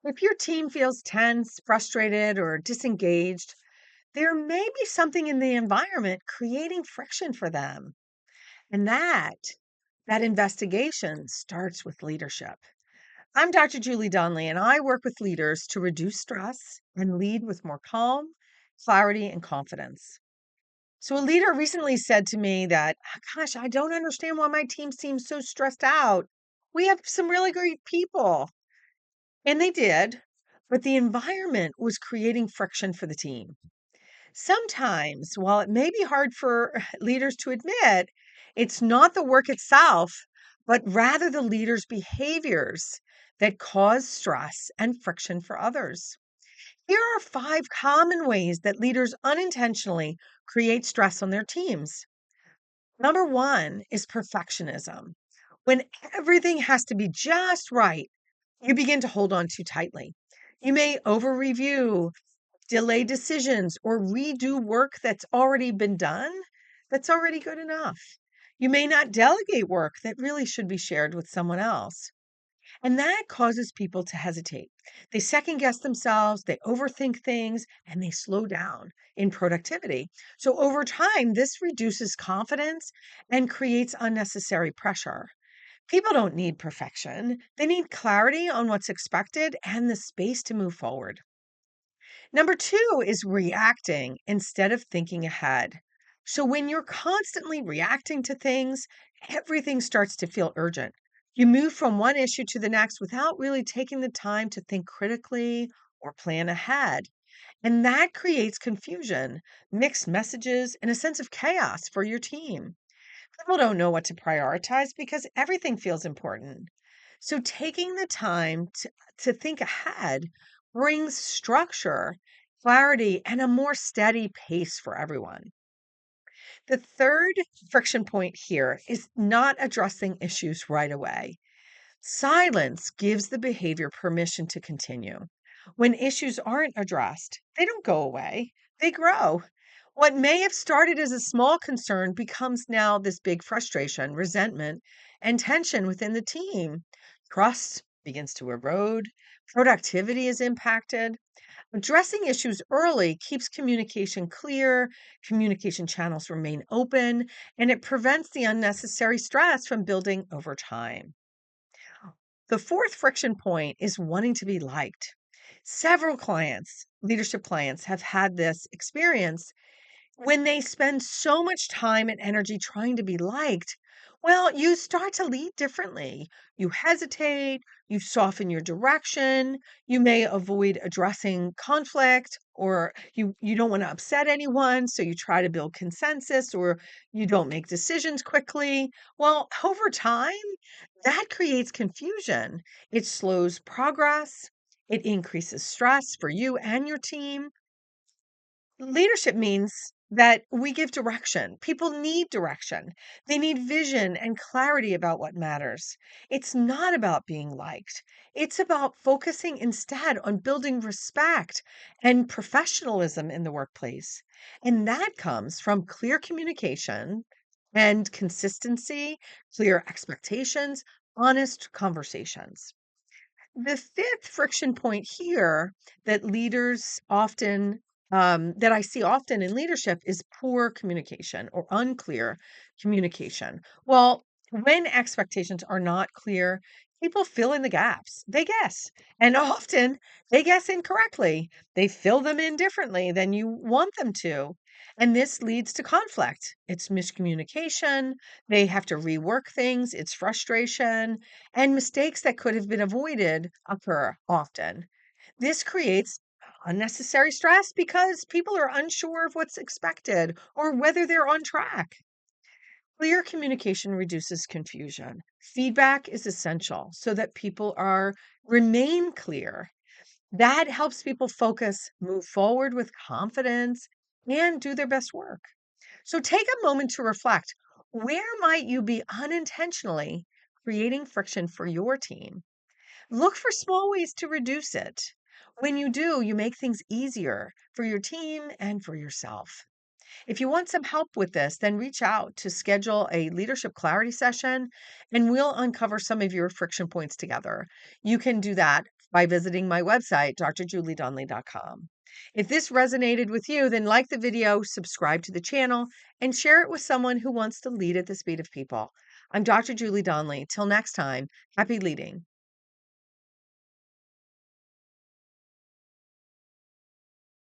If your team feels tense, frustrated, or disengaged, there may be something in the environment creating friction for them. And that investigation starts with leadership. I'm Dr. Julie Donley, and I work with leaders to reduce stress and lead with more calm, clarity, and confidence. So, a leader recently said to me that, gosh, I don't understand why my team seems so stressed out. We have some really great people. And they did, but the environment was creating friction for the team. Sometimes, while it may be hard for leaders to admit, it's not the work itself, but rather the leader's behaviors that cause stress and friction for others. Here are 5 common ways that leaders unintentionally create stress on their teams. Number one is perfectionism. When everything has to be just right, you begin to hold on too tightly. You may over review, delay decisions, or redo work that's already been done that's already good enough. You may not delegate work that really should be shared with someone else. And that causes people to hesitate. They second guess themselves, they overthink things, and they slow down in productivity. So, over time, this reduces confidence and creates unnecessary pressure. People don't need perfection, they need clarity on what's expected and the space to move forward. Number two is reacting instead of thinking ahead. So when you're constantly reacting to things, everything starts to feel urgent. You move from one issue to the next without really taking the time to think critically or plan ahead. And that creates confusion, mixed messages, and a sense of chaos for your team. People don't know what to prioritize because everything feels important. So taking the time to think ahead brings structure, clarity, and a more steady pace for everyone. The third friction point here is not addressing issues right away. Silence gives the behavior permission to continue. When issues aren't addressed, they don't go away, they grow. What may have started as a small concern becomes now this big frustration, resentment, and tension within the team. Trust begins to erode, productivity is impacted. Addressing issues early keeps communication clear, communication channels remain open, and it prevents the unnecessary stress from building over time. The fourth friction point is wanting to be liked. Several clients, leadership clients, have had this experience when they spend so much time and energy trying to be liked. Well, you start to lead differently. You hesitate, you soften your direction, you may avoid addressing conflict, or you don't want to upset anyone, so you try to build consensus, or you don't make decisions quickly. Well, over time, that creates confusion. It slows progress, it increases stress for you and your team. Leadership means that we give direction. People need direction. They need vision and clarity about what matters. It's not about being liked. It's about focusing instead on building respect and professionalism in the workplace. And that comes from clear communication and consistency, clear expectations, honest conversations. The fifth friction point here that leaders often that I see often in leadership is poor communication or unclear communication. Well, when expectations are not clear, people fill in the gaps. They guess, and often they guess incorrectly. They fill them in differently than you want them to. And this leads to conflict. It's miscommunication. They have to rework things. It's frustration and mistakes that could have been avoided occur often. This creates unnecessary stress because people are unsure of what's expected or whether they're on track. Clear communication reduces confusion. Feedback is essential so that people are remain clear. That helps people focus, move forward with confidence, and do their best work. So take a moment to reflect. Where might you be unintentionally creating friction for your team? Look for small ways to reduce it. When you do, you make things easier for your team and for yourself. If you want some help with this, then reach out to schedule a leadership clarity session and we'll uncover some of your friction points together. You can do that by visiting my website, drjuliedonley.com. If this resonated with you, then like the video, subscribe to the channel, and share it with someone who wants to lead at the speed of people. I'm Dr. Julie Donley. Till next time, happy leading.